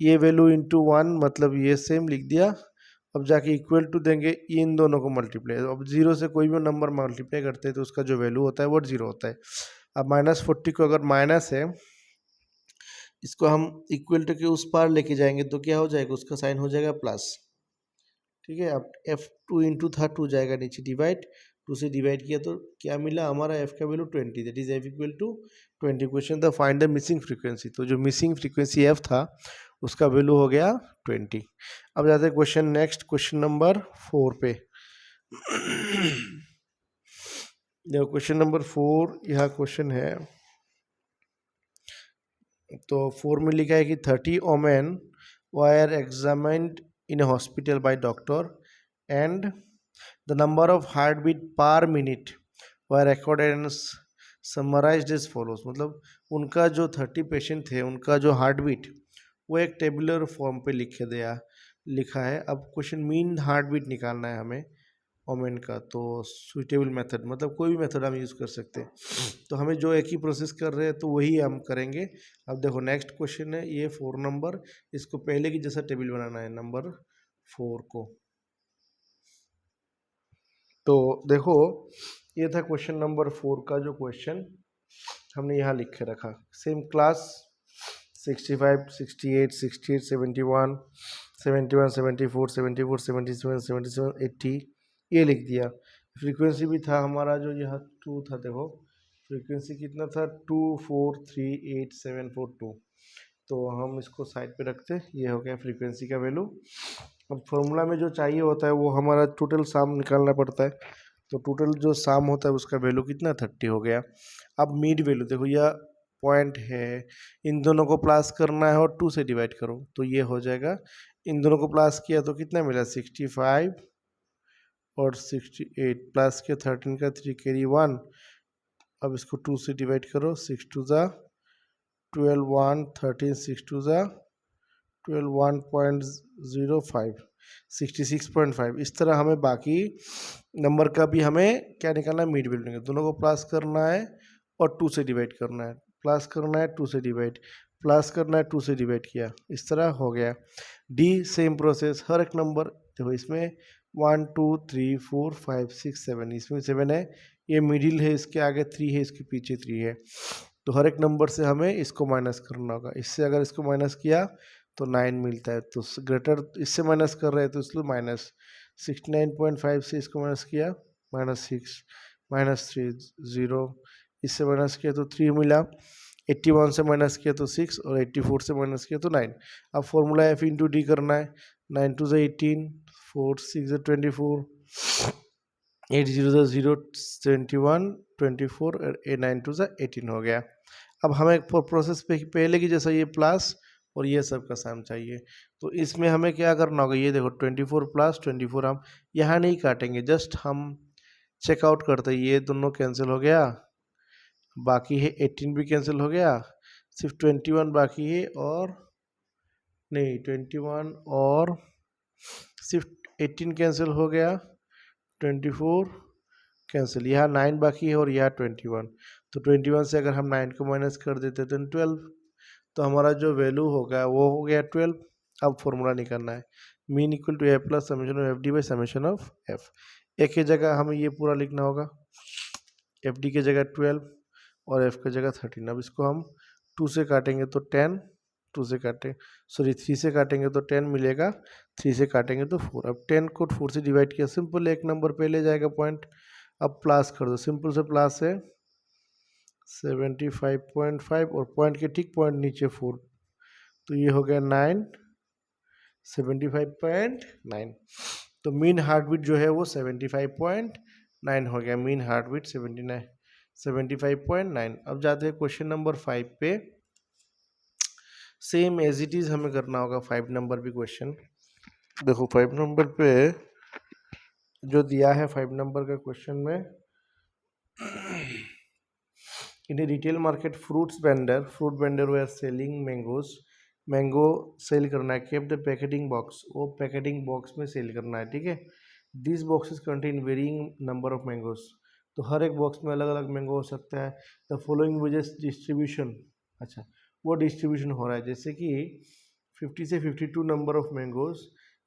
ये वैल्यू इंटू 1, मतलब ये सेम लिख दिया। अब जाके इक्वल टू देंगे इन दोनों को मल्टीप्लाई। अब 0 से कोई भी नंबर मल्टीप्लाई करते हैं तो उसका जो वैल्यू होता है वो 0 होता है। अब -40 को अगर माइनस है, इसको हम इक्वल टू के उस पार लेके जाएंगे तो क्या हो जाएगा, उसका साइन हो जाएगा प्लस। ठीक है, अब f2 इंटू था 2 जाएगा नीचे, डिवाइड 2 से डिवाइड किया तो क्या मिला हमारा, f का value 20, that is f equal to 20। Question था फाइंड द मिसिंग फ्रीक्वेंसी, तो जो मिसिंग फ्रीक्वेंसी f था उसका वैल्यू हो गया 20। अब जाते हैं क्वेश्चन नेक्स्ट, क्वेश्चन नंबर 4 पे। देखो क्वेश्चन नंबर 4, यह क्वेश्चन है। तो 4 में लिखा है कि 30 women were examined in a hospital by doctor and the number of heartbeat per minute were recorded and summarized as follows। मतलब उनका जो 30 पेशेंट थे उनका जो हार्ट बीट वो एक टेबुलर फॉर्म पे लिखा है। अब क्वेश्चन मीन हार्ट बीट निकालना है हमें ओमेन का, तो सुइटेबल मेथड मतलब कोई भी मेथड हम यूज़ कर सकते हैं, तो हमें जो एक ही प्रोसेस कर रहे हैं तो वही हम करेंगे। अब देखो नेक्स्ट क्वेश्चन है ये 4 नंबर, इसको पहले की जैसा टेबल बनाना है नंबर 4 को। तो देखो ये था क्वेश्चन नंबर 4 का जो क्वेश्चन हमने यहाँ लिख के रखा, सेम क्लास 65, 68, 68, 71, 71, 74, 74, 77, 77, 80 ये लिख दिया। फ्रीक्वेंसी भी था हमारा जो यहाँ 2 था, देखो फ्रीक्वेंसी कितना था 2438742, तो हम इसको साइड पे रखते, ये हो गया फ्रीक्वेंसी का वैल्यू। अब फॉर्मूला में जो चाहिए होता है वो हमारा टोटल साम निकालना पड़ता है, तो टोटल जो साम होता है उसका वैल्यू कितना 30 हो गया। अब मीड वैल्यू देखो यह पॉइंट है, इन दोनों को प्लस करना है और 2 से डिवाइड करो तो ये हो जाएगा। इन दोनों को प्लस किया तो कितना मिला 65 और 68, प्लस के 13 का 3 कैरी 1। अब इसको 2 से डिवाइड करो, 6 2 ज़ा 12, 1 13, 6 2 ज़ा 12, 1.05, 66.5। इस तरह हमें बाकी नंबर का भी हमें क्या निकालना है, मीड वैल्यू। दोनों को प्लस करना है और 2 से डिवाइड करना है, प्लस करना है 2 से डिवाइड, प्लस करना है 2 से डिवाइड किया, इस तरह हो गया। डी सेम प्रोसेस, हर एक नंबर देखो इसमें 1 2 3 4 5 6 7, इसमें 7 है, ये मिडिल है, इसके आगे 3 है, इसके पीछे 3 है, तो हर एक नंबर से हमें इसको माइनस करना होगा। इससे अगर इसको माइनस किया तो 9 मिलता है, तो ग्रेटर इससे माइनस कर रहे हैं तो इसलिए -69.5 से इसको माइनस किया -6, -3 0, इससे माइनस किया तो 3 मिला, 81 से माइनस किया तो 6 और 84 से माइनस किया तो 9। अब फॉर्मूला f इंटू डी करना है, 9 2 18, 4 6 24, 8 0 0 71 24 और 9 2 18 हो गया। अब हमें प्रोसेस पे पहले की जैसा ये प्लस और ये सब का सम चाहिए, तो इसमें हमें क्या करना होगा, ये देखो 24 + 24 हम यहाँ नहीं काटेंगे, जस्ट हम चेकआउट करते ये दोनों कैंसिल हो गया, बाकी है 18 भी कैंसिल हो गया, सिर्फ 21 बाकी है, और नहीं 21 और सिर्फ 18 कैंसिल हो गया, 24 कैंसिल, यहाँ 9 बाकी है और यहाँ 21। तो 21 से अगर हम 9 को माइनस कर देते तो 12, तो हमारा जो वैल्यू होगा वो हो गया 12। अब फॉर्मूला निकालना है, mean equal to A plus summation of F D by summation of F. A की जगह हमें ये पूरा लिखना होगा, एफ डी की जगह 12 और एफ की जगह 13। अब इसको हम 2 से काटेंगे तो 10, 2 से काटें सॉरी 3 से काटेंगे तो 10 मिलेगा, 3 से काटेंगे तो 4। अब 10 को 4 से डिवाइड किया, सिंपल एक नंबर पे ले जाएगा पॉइंट। अब प्लस कर दो, सिंपल से प्लस है 75.5 और पॉइंट के ठीक पॉइंट नीचे 4, तो ये हो गया 9, 75.9। तो मीन हार्ट बीट जो है वो 75.9 हो गया, मीन हार्ट बीट 75.9। अब जाते हैं क्वेश्चन नंबर 5 पे, सेम एज इट इज हमें करना होगा 5 नंबर भी क्वेश्चन। देखो 5 नंबर पे जो दिया है 5 नंबर का क्वेश्चन में, in a retail market fruit vendor they are selling mango sell करना है, केप द पैकेटिंग बॉक्स, वो पैकेटिंग बॉक्स में सेल करना है, ठीक है। This boxes contain varying number of mangoes, तो हर एक बॉक्स में अलग अलग मैंगो हो सकता है। द फॉलोइंग वेजेस डिस्ट्रीब्यूशन, अच्छा वो डिस्ट्रीब्यूशन हो रहा है, जैसे कि 50 से 52 नंबर ऑफ मैंगोज,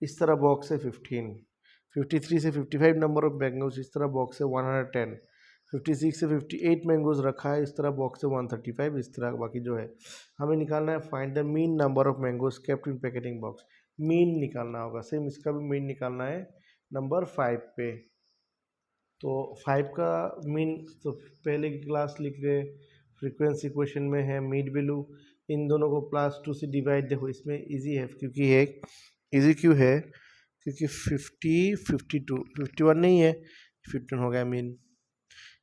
इस तरह बॉक्स है 15, 53 से 55 नंबर ऑफ मैंगोज, इस तरह बॉक्स है 110, 56 से 58 मैंगोज रखा है, इस तरह बॉक्स है 135, इस तरह बाकी जो है हमें निकालना है। Find the mean number of mangoes kept in packeting box, mean निकालना होगा, सेम इसका भी मीन निकालना है नंबर 5 पे। तो 5 का मीन तो पहले की क्लास लिख गए, फ्रीक्वेंसी क्वेश्चन में है मीड वैल्यू, इन दोनों को +2 से डिवाइड, देखो इसमें इजी है, क्योंकि है इजी क्यों है, क्योंकि 50 52 51 नहीं है, 15 हो गया मीन।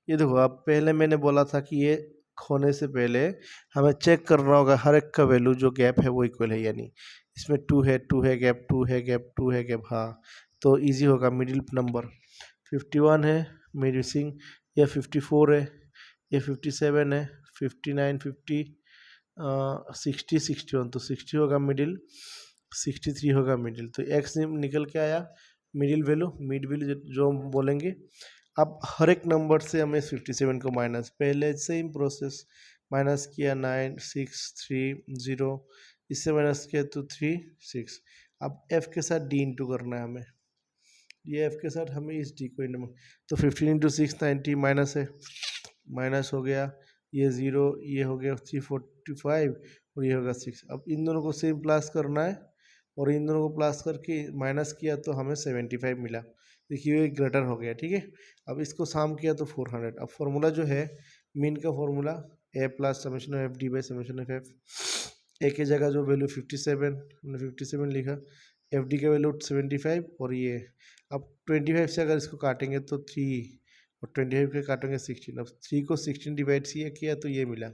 ये देखो अब पहले मैंने बोला था कि ये खोने से पहले हमें चेक करना होगा हर एक का वैल्यू जो गैप है वो इक्वल है, यानी इसमें 2 है, 2 है गैप, 2 है गैप, 2 है गैप, हाँ तो इजी होगा। मिडिल नंबर 51 है मिसिंग, ये 54 है, ये 57 है, 59 50 60 61, तो 60 होगा मिडिल, 63 होगा मिडिल, तो एक्स निकल के आया मिडिल वैल्यू, मिड वैल्यू जो हम बोलेंगे। अब हर एक नंबर से हमें 57 को माइनस, पहले सेम प्रोसेस, माइनस किया 9 6 3 0, इससे माइनस किया तो 3 6। अब f के साथ d इंटू करना है हमें, ये f के साथ हमें इस d को इंटू, तो 15 इंटू 6 90 माइनस है, माइनस हो गया, ये 0, ये हो गया 345 और ये होगा 6। अब इन दोनों को सेम प्लस करना है और इन दोनों को प्लस करके माइनस किया तो हमें 75 मिला, देखिए ये ग्रेटर हो गया, ठीक है। अब इसको सम किया तो 400। अब फॉर्मूला जो है मीन का formula A plus summation of F D by summation of F, A की जगह जो वैल्यू 57 हमने 57 लिखा, एफ डी का वैल्यू 75 और ये, अब 25 से अगर इसको काटेंगे तो 3 और 25 के काटेंगे 16, अब 3 को 16 डिवाइड किया तो ये मिला।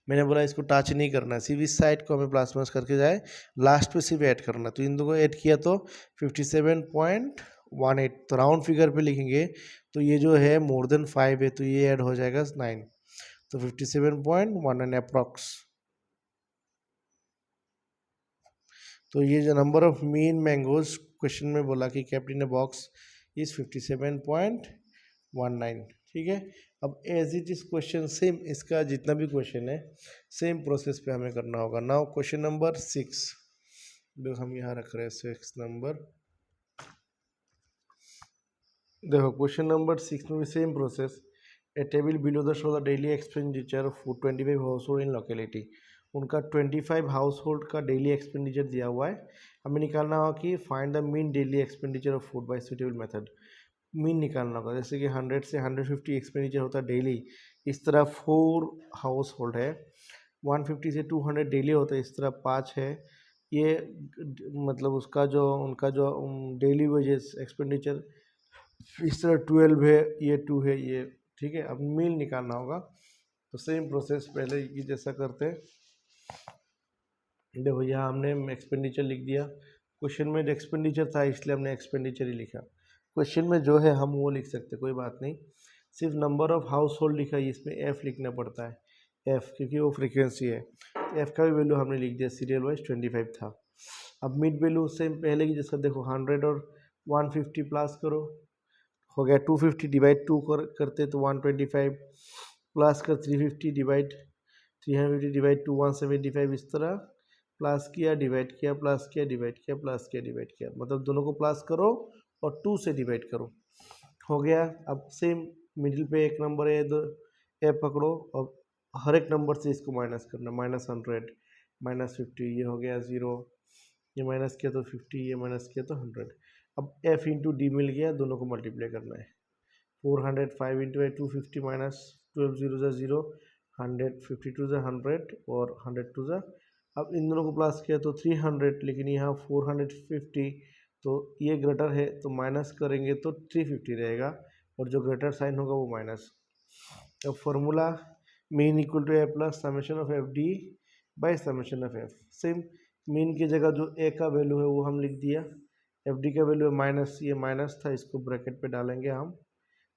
मैंने बोला इसको टच नहीं करना, सिर्फ इस साइड को हमें प्लस माइनस करके जाए, लास्ट पे सिर्फ ऐड करना, तो इन दोनों को ऐड किया तो 57.18, तो राउंड फिगर पे लिखेंगे तो ये जो है मोर देन 5 है, तो ये ऐड हो जाएगा 9, तो 57.19 अप्रॉक्स। तो ये जो number of mean mangoes question में बोला कि kept in a box is 57.19, ठीक है। अब as it is question same, इसका जितना भी क्वेश्चन है सेम प्रोसेस पे हमें करना होगा। नाउ क्वेश्चन नंबर 6, देखो हम यहाँ रख रहे हैं 6 नंबर, देखो क्वेश्चन नंबर 6 में भी same process, A table below the show the daily expenditure of 25 house hold in locality, उनका 25 हाउस होल्ड का डेली एक्सपेंडिचर दिया हुआ है, हमें निकालना होगा कि find the mean daily expenditure of food by suitable method, mean निकालना होगा, जैसे कि 100 से 150 एक्सपेंडिचर होता है डेली, इस तरह 4 हाउस होल्ड है, 150 से 200 डेली होता है, इस तरह 5 है, ये मतलब उसका जो उनका जो डेली वेजेस एक्सपेंडिचर इस तरह 12 है, ये 2 है ये, ठीक है। अब मीन निकालना होगा, तो सेम प्रोसेस पहले की जैसा करते हैं। देखो यहाँ हमने एक्सपेंडिचर लिख दिया, क्वेश्चन में एक्सपेंडिचर था इसलिए हमने एक्सपेंडिचर ही लिखा। क्वेश्चन में जो है हम वो लिख सकते, कोई बात नहीं। सिर्फ नंबर ऑफ हाउस होल्ड लिखा है, इसमें एफ लिखना पड़ता है, एफ, क्योंकि वो फ्रीक्वेंसी है। एफ का भी वैल्यू हमने लिख दिया, सीरियल वाइज 25 था। अब मिड वैल्यू सेम पहले की जैसा, देखो 100 और 150 प्लस करो, हो गया 250 डिवाइड 2 करते तो 125 प्लस कर 350 डिवाइड 350 डिवाइड 2 175, इस तरह प्लस किया डिवाइड किया प्लस किया डिवाइड किया प्लस किया डिवाइड किया, मतलब दोनों को प्लस करो और 2 से डिवाइड करो, हो गया। अब सेम मिडिल पे एक नंबर है, दो ए पकड़ो और हर एक नंबर से इसको माइनस करना, -100 -50, ये हो गया 0, ये माइनस किया तो 50, ये माइनस किया तो 100। अब f इंटू डी मिल गया, दोनों को मल्टीप्लाई करना है। 405 इंटू 250 माइनस 12 0 ज़ा 0, 100 52 ज़ा 100 और 100 2 ज़ा, अब इन दोनों को प्लस किया तो 300, लेकिन यहाँ 450, तो ये ग्रेटर है तो माइनस करेंगे तो 350 रहेगा, और जो ग्रेटर साइन होगा वो माइनस। अब formula mean equal to A plus summation of F D by summation of F. Same mean की जगह जो ए का वैल्यू है वो हम लिख दिया, एफ डी का वैल्यू है माइनस, ये माइनस था, इसको ब्रैकेट पे डालेंगे हम।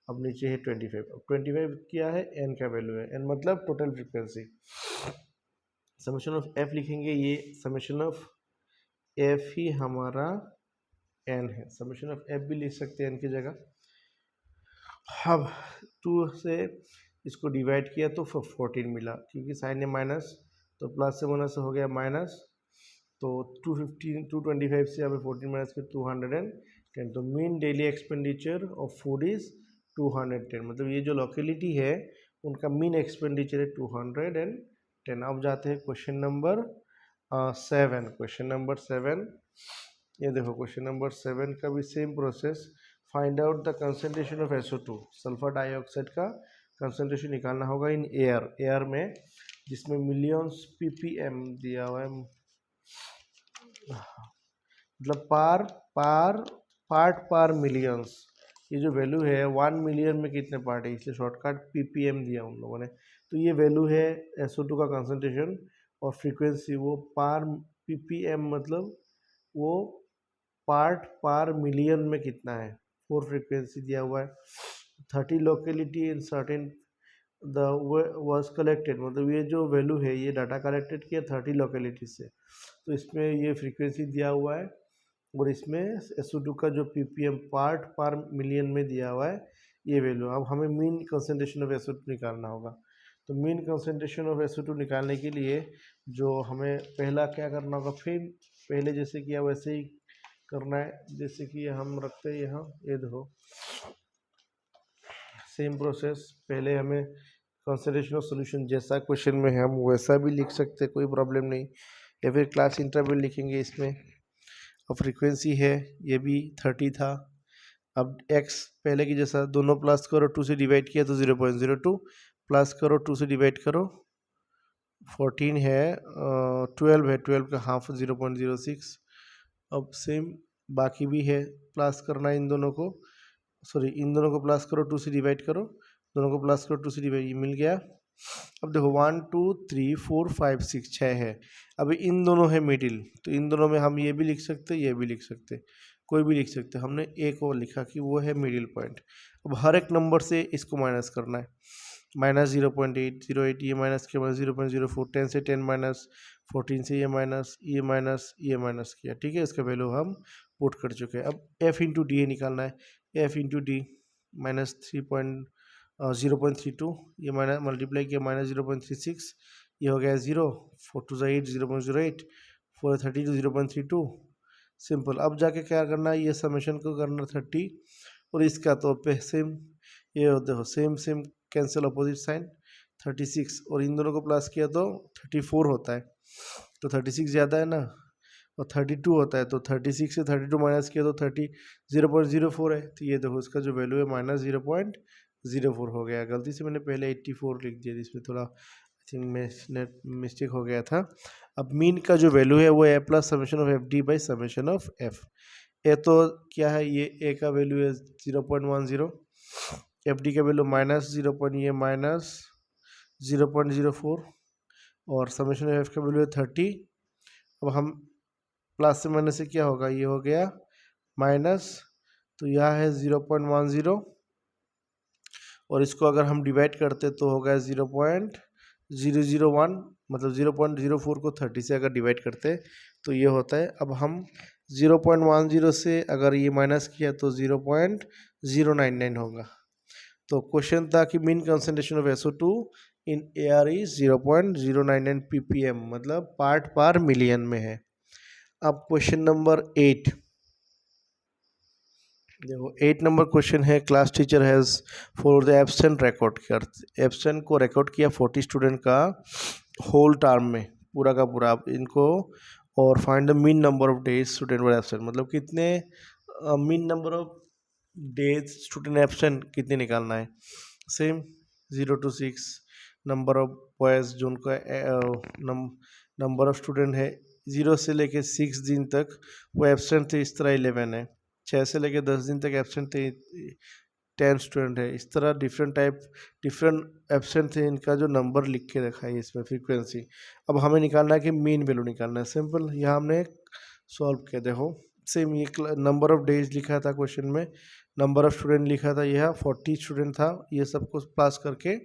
अब नीचे है 25, अब 25 क्या है, एन का वैल्यू है, एन मतलब total frequency. Summation of F लिखेंगे, ये समेशन ऑफ एफ ही हमारा एन है, समेशन ऑफ एफ भी लिख सकते हैं एन की जगह। अब 2 से इसको डिवाइड किया तो 14 मिला, क्योंकि साइन है माइनस, तो प्लस से माइनस हो गया माइनस, तो 225 से हमें 14 माइनस कर 210, तो mean daily expenditure of food is 210, मतलब ये जो लोकेलिटी है उनका मीन एक्सपेंडिचर है 210। अब जाते हैं क्वेश्चन नंबर 7। क्वेश्चन नंबर 7, ये देखो क्वेश्चन नंबर 7 का भी same process. Find out the concentration of SO2, sulphur dioxide का कंसंट्रेशन निकालना होगा इन एयर में, जिसमें मिलियंस ppm दिया हुआ है, मतलब पार्ट पर मिलियंस। ये जो वैल्यू है 1 मिलियन में कितने पार्ट है, इसलिए शॉर्टकट ppm दिया उन लोगों ने। तो ये वैल्यू है SO2 का कंसंट्रेशन, और फ्रीक्वेंसी वो पर ppm, मतलब वो पार्ट पर मिलियन में कितना है, 4 फ्रीक्वेंसी दिया हुआ है। 30 locality in certain the was collected, मतलब ये जो वैल्यू है ये डाटा कलेक्टेड किया 30 लोकेलिटी से, तो इसमें ये फ्रीक्वेंसी दिया हुआ है, और इसमें SO2 का जो ppm पार्ट पर मिलियन में दिया हुआ है ये वैल्यू। अब हमें मीन कंसंट्रेशन ऑफ SO2 निकालना होगा, तो मीन कंसंट्रेशन ऑफ SO2 निकालने के लिए जो हमें पहला क्या करना होगा, फिर पहले जैसे किया वैसे ही करना है, जैसे कि हम रखते हैं यहाँ, ये देखो सेम प्रोसेस। पहले हमें कंसंट्रेशन ऑफ सॉल्यूशन जैसा क्वेश्चन में है हम वैसा भी लिख सकते हैं, कोई प्रॉब्लम नहीं, या फिर क्लास इंटरवल लिखेंगे इसमें। अब फ्रीक्वेंसी है, ये भी 30 था। अब x पहले की जैसा दोनों प्लस करो, 2 से डिवाइड किया तो 0.02, प्लस करो 2 से डिवाइड करो, 14 है, 12 है, 12 का हाफ 0.06। अब सेम बाकी भी है, प्लस करना इन दोनों को, सॉरी इन दोनों को प्लस करो, 2 से डिवाइड करो, दोनों को प्लस करो 2 से डिवाइड, ये मिल गया। अब देखो 1 2 3 4 5 6 6 है, अब इन दोनों है मिडिल, तो इन दोनों में हम ये भी लिख सकते, ये भी लिख सकते, कोई भी लिख सकते। हमने एक और लिखा कि वो है मिडिल पॉइंट। अब हर एक नंबर से इसको माइनस करना है, -0.808, ये माइनस के बाद 0.04, 10 से 10 माइनस, 14 से ये माइनस, ये माइनस किया, ठीक है, इसका वैल्यू हम पुट कर चुके हैं। अब f इंटू डी निकालना है, f इंटू डी माइनस 0.32, ये माइनस मल्टीप्लाई किया -0.36, ये हो गया 0, 4 2 8 0.08, 4 32 0.32, सिंपल। अब जाके क्या करना है, ये समेशन को करना 30, और इसका तो पे सेम, ये देखो same same cancel opposite sign 36, और इन दोनों को प्लस किया तो 34 होता है, तो 36 ज़्यादा है ना, और 32 होता है, तो 36 से 32 माइनस किया तो 0.04 है, तो ये देखो इसका जो वैल्यू है -0.04 हो गया। गलती से मैंने पहले 84 लिख दिया, इसमें थोड़ा आई थिंक मिस्टेक हो गया था। अब मीन का जो वैल्यू है वो A plus summation of F D by summation of F. A तो क्या है, ये ए का वैल्यू है 0.10, एफ डी का वैल्यू -0.04, और समेशन ऑफ एफ का वैल्यू है 30। अब हम प्लस से माइनस से क्या होगा, ये हो गया माइनस, तो यह है 0.10 और इसको अगर हम डिवाइड करते तो होगा 0.001, मतलब 0.04 को 30 से अगर डिवाइड करते तो ये होता है। अब हम 0.10 से अगर ये माइनस किया तो 0.099 होगा। तो क्वेश्चन था कि mean concentration of SO2 in air is 0.099 ppm, मतलब पार्ट पर मिलियन में है। अब क्वेश्चन नंबर 8 देखो, 8 नंबर क्वेश्चन है, class teacher has for the absent record किया, एब्सेंट को रिकॉर्ड किया 40 स्टूडेंट का होल टर्म में, पूरा का पूरा। आप इनको और find the mean number of days student were absent, मतलब कितने mean number of days student absent कितने निकालना है। Same 0 to 6 number of boys जो उनका नंबर ऑफ स्टूडेंट है 0 से लेके 6 दिन तक वो एब्सेंट थे, इस तरह 11 है। 6 से लेके 10 दिन तक एब्सेंट थे 10 स्टूडेंट है। इस तरह डिफरेंट एब्सेंट थे, इनका जो नंबर लिख के रखा है इसमें फ्रीक्वेंसी। अब हमें निकालना है कि मीन वैल्यू निकालना है। सिंपल, यहाँ हमने सॉल्व किया। देखो सेम ये नंबर ऑफ डेज लिखा था क्वेश्चन में, नंबर ऑफ स्टूडेंट लिखा था, यह 40 स्टूडेंट था। ये सबको प्लस करके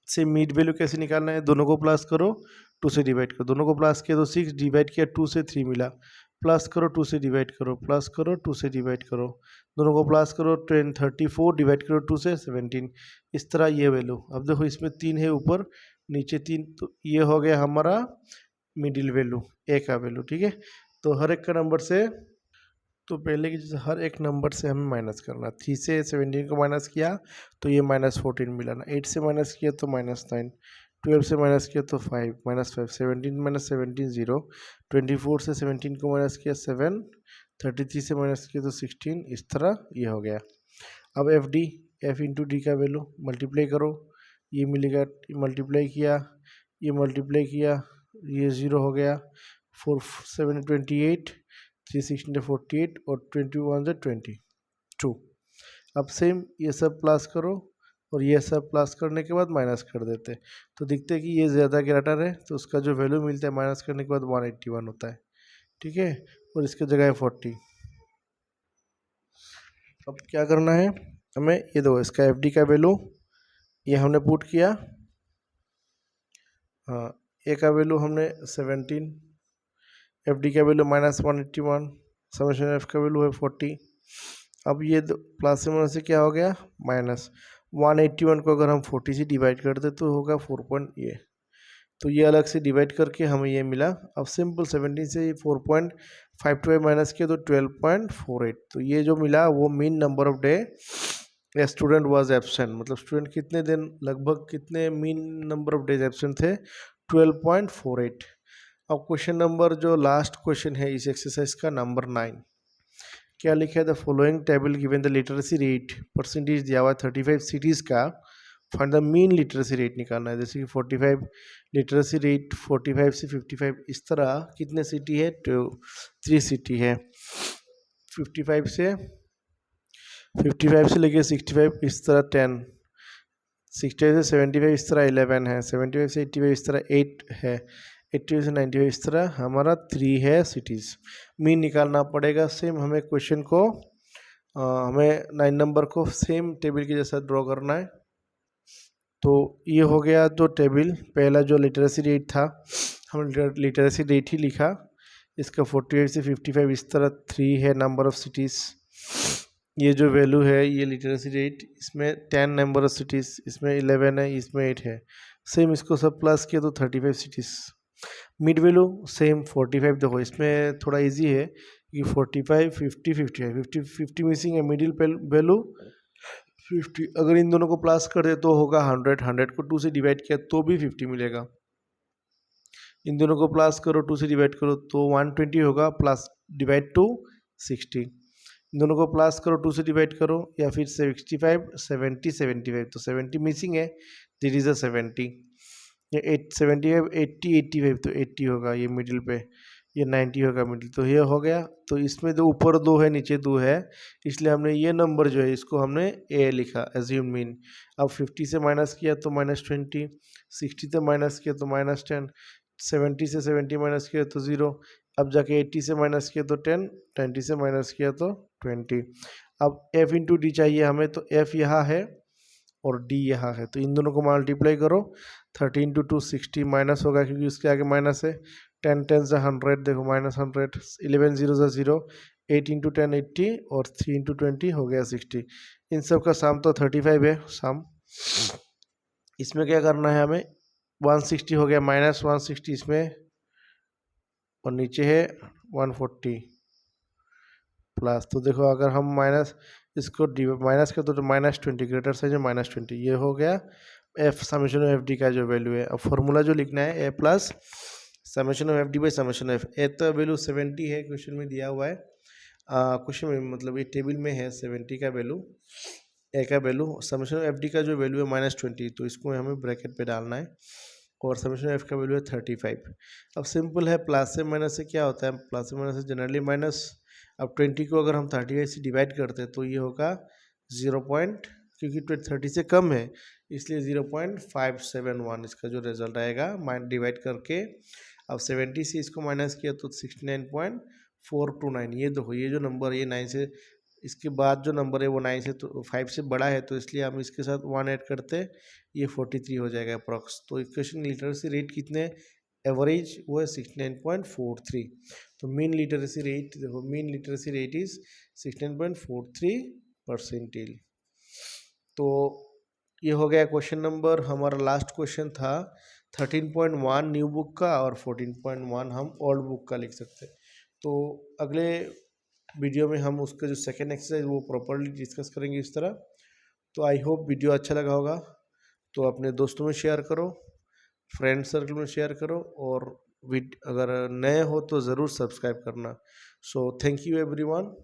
सेम मीन वैल्यू कैसे निकालना है, दोनों को प्लस करो 2 से डिवाइड करो, दोनों को प्लस किया तो 6, डिवाइड किया 2 से 3 मिला, प्लस करो 2 से डिवाइड करो, प्लस करो 2 से डिवाइड करो, दोनों को प्लस करो 10 34 डिवाइड करो 2 से 17, इस तरह ये वैल्यू। अब देखो इसमें 3 है ऊपर नीचे 3, तो ये हो गया हमारा मिडिल वैल्यू, ए का वैल्यू। ठीक है, तो हर एक का नंबर से, तो पहले की जैसे हर एक नंबर से हमें माइनस करना। 3 से 17 को माइनस किया तो ये -14 मिला ना, 8 से माइनस किया तो -9, 12 से माइनस किया तो 5, -5, 17 - 17 0, 24 से 17 को माइनस किया 7, 33 से माइनस किया तो 16, इस तरह ये हो गया। अब f इंटू डी का वैल्यू मल्टीप्लाई करो, ये मिलेगा, मल्टीप्लाई किया, ये मल्टीप्लाई किया, ये 0 हो गया, 4 7 28, 3 16 48 और 21 से 22। अब सेम ये सब प्लस करो और ये सब प्लस करने के बाद माइनस कर देते, तो दिखते है कि ये ज़्यादा ग्रेटर है, तो उसका जो वैल्यू मिलता है माइनस करने के बाद 181 होता है। ठीक है, और इसकी जगह है 40। अब क्या करना है हमें, ये दो इसका FD का वैल्यू ये हमने पुट किया, हाँ, ए का वैल्यू हमने 17, FD का वैल्यू -181, समेशन एफ का वैल्यू है 40। अब ये प्लस से माइनस से क्या हो गया, -181 को अगर हम 40 से डिवाइड करते तो होगा 4 ये, तो ये अलग से डिवाइड करके हमें ये मिला। अब सिंपल 17 से 4.52 माइनस किया तो 12.48, तो ये जो मिला वो mean number of day student was absent, मतलब स्टूडेंट कितने दिन, लगभग कितने mean number of days absent थे, 12.48। अब क्वेश्चन नंबर जो लास्ट क्वेश्चन है इस एक्सरसाइज का, नंबर 9, क्या लिखा है, the following table given the literacy rate percentage दिया हुआ है 35 सिटीज़ का, find the mean literacy rate निकालना है। जैसे कि 45 लिटरेसी रेट 45 से 55, इस तरह कितने सिटी है, 3 सिटी है। 55 से लेके 65 इस तरह 10, 65 से 75 इस तरह 11 है, 75 से 85 इस तरह 8 है, 80 से 95 इस तरह हमारा 3 है सिटीज़। मीन निकालना पड़ेगा। सेम हमें क्वेश्चन को हमें 9 नंबर को सेम टेबल के जैसा ड्रॉ करना है। तो ये हो गया जो टेबल, पहला जो लिटरेसी रेट था हम लिटरेसी रेट ही लिखा, इसका 48 से 55 इस तरह 3 है नंबर ऑफ सिटीज़। ये जो वैल्यू है ये लिटरेसी रेट, इसमें 10 नंबर ऑफ सिटीज़, इसमें 11 है, इसमें 8 है। सेम इसको सब प्लस किया तो 35 सिटीज़। मिड वैल्यू सेम 45, देखो इसमें थोड़ा इजी है कि 45 50 55 50 मिसिंग है, मिडिल वैल्यू 50, अगर इन दोनों को प्लस कर दे तो होगा 100, 100 को 2 से डिवाइड किया तो भी 50 मिलेगा, इन दोनों को प्लस करो 2 से डिवाइड करो तो 120 होगा, प्लस डिवाइड टू 60, इन दोनों को प्लस करो 2 से डिवाइड करो, या फिर 65 70 75, तो 70 मिसिंग है, दिट इज़ अ 70, ये 75 80 85 तो 80 होगा ये मिडिल पे, ये 90 होगा मिडिल, तो ये हो गया। तो इसमें जो ऊपर 2 है नीचे 2 है, इसलिए हमने ये नंबर जो है इसको हमने ए लिखा, एज्यूम मीन। अब 50 से माइनस किया तो -20, 60 से माइनस किया तो -10, 70 से 70 माइनस किया तो 0, अब जाके 80 से माइनस किया तो 10, 20 से माइनस किया तो 20। अब f इंटू डी चाहिए हमें, तो f यहाँ है और d यहाँ है, तो इन दोनों को मल्टीप्लाई करो। 30 इंटू 2 60 माइनस होगा क्योंकि उसके आगे माइनस है। 10 10 100, देखो -100, 11 0 0, 8 इंटू 10 80 और 3 इंटू 20 हो गया 60। इन सब का सम तो 35 है सम। इसमें क्या करना है हमें, 160 हो गया, -160 इसमें, और नीचे है 140 प्लस। तो देखो अगर हम माइनस इसको माइनस कर दो तो -20, ग्रेटर साइज है -20, ये हो गया F summation of F D का जो वैल्यू है। अब फॉर्मूला जो लिखना है A plus summation of F D by summation of A, तो वैल्यू 70 है, क्वेश्चन में दिया हुआ है, क्वेश्चन में मतलब ये टेबल में है 70 का वैल्यू, ए का value. Summation of F D का जो वैल्यू है -20, तो इसको हमें ब्रैकेट पे डालना है, और समेशन एफ का वैल्यू है 35। अब सिंपल है, प्लस से माइनस से क्या होता है, प्लस से माइनस से जनरली माइनस। अब 20 को अगर हम 35 से डिवाइड करते हैं तो ये होगा 0 पॉइंट, क्योंकि 30 से कम है इसलिए 0.571 इसका जो रिजल्ट आएगा डिवाइड करके। अब 70 से इसको माइनस किया तो 69.429। ये देखो ये जो नंबर, ये 9 से इसके बाद जो नंबर है वो 9 से तो 5 से बड़ा है, तो इसलिए हम इसके साथ 1 ऐड करते, ये 43 हो जाएगा अप्रॉक्स। तो इक्वेशन लिटरेसी रेट कितने, एवरेज वो है 69.43। तो मीन लिटरेसी रेट देखो, मीन लिटरेसी रेट इज 69.43%। तो ये हो गया क्वेश्चन नंबर। हमारा लास्ट क्वेश्चन था 13.1 न्यू बुक का, और 14.1 हम ओल्ड बुक का लिख सकते हैं। तो अगले वीडियो में हम उसका जो सेकेंड एक्सरसाइज वो प्रॉपरली डिस्कस करेंगे इस तरह। तो आई होप वीडियो अच्छा लगा होगा, तो अपने दोस्तों में शेयर करो, फ्रेंड सर्कल में शेयर करो, और अगर नए हो तो ज़रूर सब्सक्राइब करना। So thank you everyone.